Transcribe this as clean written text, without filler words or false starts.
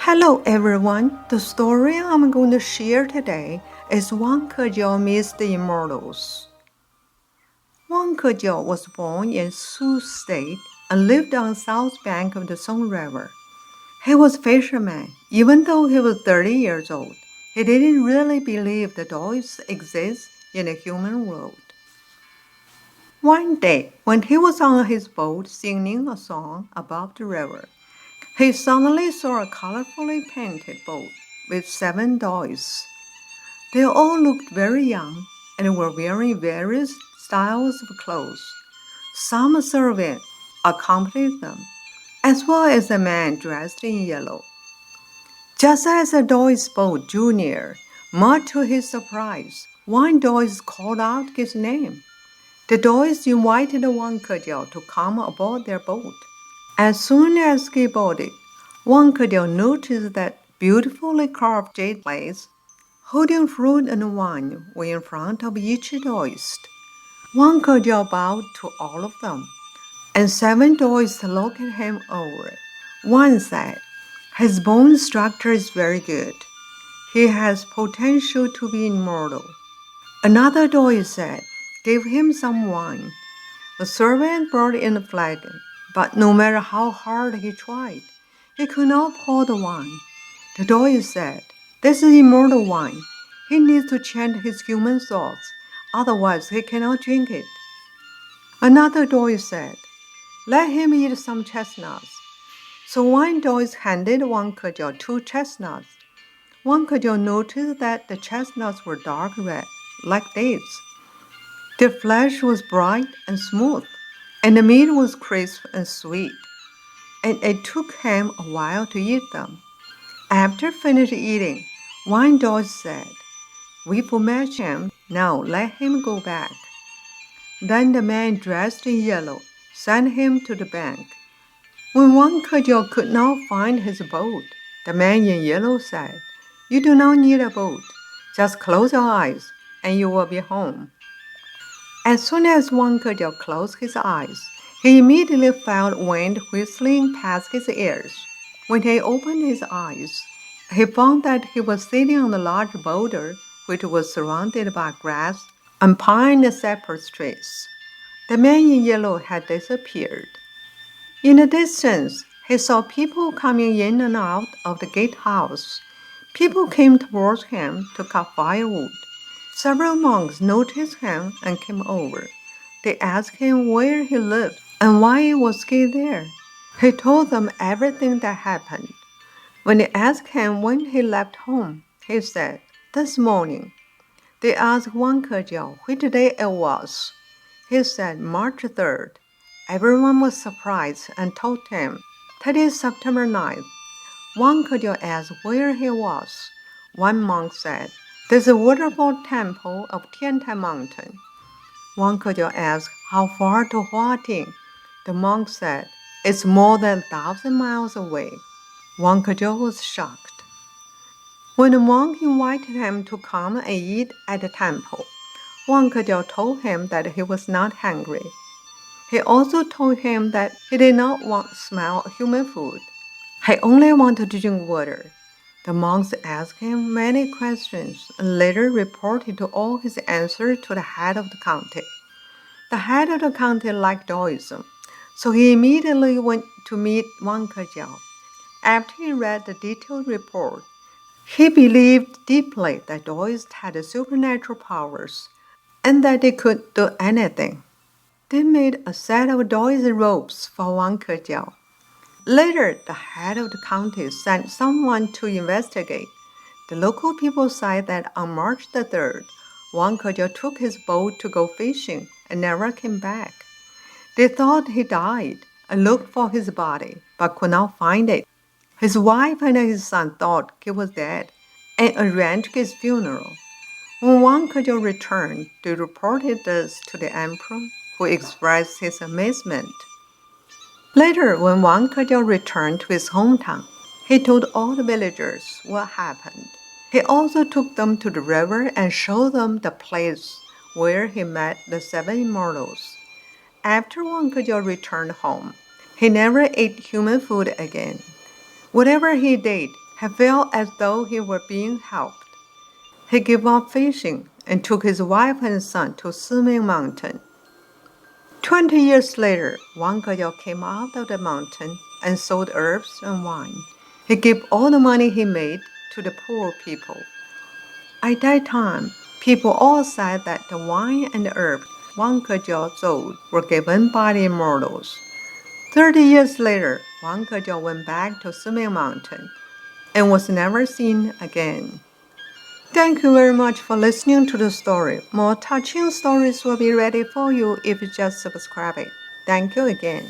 Hello everyone, the story I'm going to share today is Wang Kejiao meets the Immortals. Wang Kejiao was born in Su State and lived on the south bank of the Song River. He was a fisherman. Even though he was 30 years old, he didn't really believe the Taoists exist in the human world. One day, when he was on his boat singing a song above the river, he suddenly saw a colorfully painted boat with 7 Taoists. They all looked very young and were wearing various styles of clothes. Some servants accompanied them, as well as a man dressed in yellow. Just as the Taoist boat drew near, much to his surprise, one Taoist called out his name. The Taoists invited Wang Kejiao to come aboard their boat. As soon as he boarded, Wang Kejiao noticed that beautifully carved jade plates holding fruit and wine were in front of each Taoist. Wang Kejiao bowed to all of them, and 7 Taoists looked at him over. One said, "His bone structure is very good. He has potential to be immortal." Another Taoist said, "Give him some wine." The servant brought in a flagon, but no matter how hard he tried, he could not pour the wine. The Taoist said, "This is immortal wine. He needs to chant his human thoughts, otherwise he cannot drink it." Another Taoist said, "Let him eat some chestnuts." So one Taoist handed Wang Kejiao 2 chestnuts. Wang Kejiao noticed that the chestnuts were dark red, like dates. Their flesh was bright and smooth, and the meat was crisp and sweet, and it took him a while to eat them. After finished eating, one Taoist said, "We've matched him, now let him go back." Then the man dressed in yellow sent him to the bank. When Wang Kejiao could not find his boat, the man in yellow said, "You do not need a boat. Just close your eyes, and you will be home." As soon as Wang Kejiao closed his eyes, he immediately felt wind whistling past his ears. When he opened his eyes, he found that he was sitting on a large boulder which was surrounded by grass and pine and cypress trees. The man in yellow had disappeared. In the distance, he saw people coming in and out of the gatehouse. People came towards him to cut firewood. Several monks noticed him and came over. They asked him where he lived and why was he there. He told them everything that happened. When they asked him when he left home, he said, "This morning." They asked Wang Kejiao which day it was. He said, "March 3rd. Everyone was surprised and told him, "That is September 9th. Wang Kejiao asked where he was. One monk said, "There's a waterfall temple of Tiantai Mountain." Wang Kejiao asked how far to Huating. The monk said, "It's more than 1,000 miles away." Wang Kejiao was shocked. When the monk invited him to come and eat at the temple, Wang Kejiao told him that he was not hungry. He also told him that he did not want to smell human food. He only wanted to drink water. The monks asked him many questions and later reported all his answers to the head of the county. The head of the county liked Taoism, so he immediately went to meet Wang Kejiao. After he read the detailed report, he believed deeply that Taoists had supernatural powers and that they could do anything. They made a set of Taoist robes for Wang Kejiao. Later, the head of the county sent someone to investigate. The local people said that on March the 3rd, Wang Kejiao took his boat to go fishing and never came back. They thought he died and looked for his body, but could not find it. His wife and his son thought he was dead and arranged his funeral. When Wang Kejiao returned, they reported this to the emperor, who expressed his amazement. Later, when Wang Kejiao returned to his hometown, he told all the villagers what happened. He also took them to the river and showed them the place where he met the 7 immortals. After Wang Kejiao returned home, he never ate human food again. Whatever he did, He felt as though he were being helped. He gave up fishing and took his wife and son to Siming Mountain. 20 years later, Wang Kejiao came out of the mountain and sold herbs and wine. He gave all the money he made to the poor people. At that time, people all said that the wine and the herbs Wang Kejiao sold were given by the immortals. 30 years later, Wang Kejiao went back to Siming Mountain and was never seen again. Thank you very much for listening to the story. More touching stories will be ready for you if you just subscribe it. Thank you again.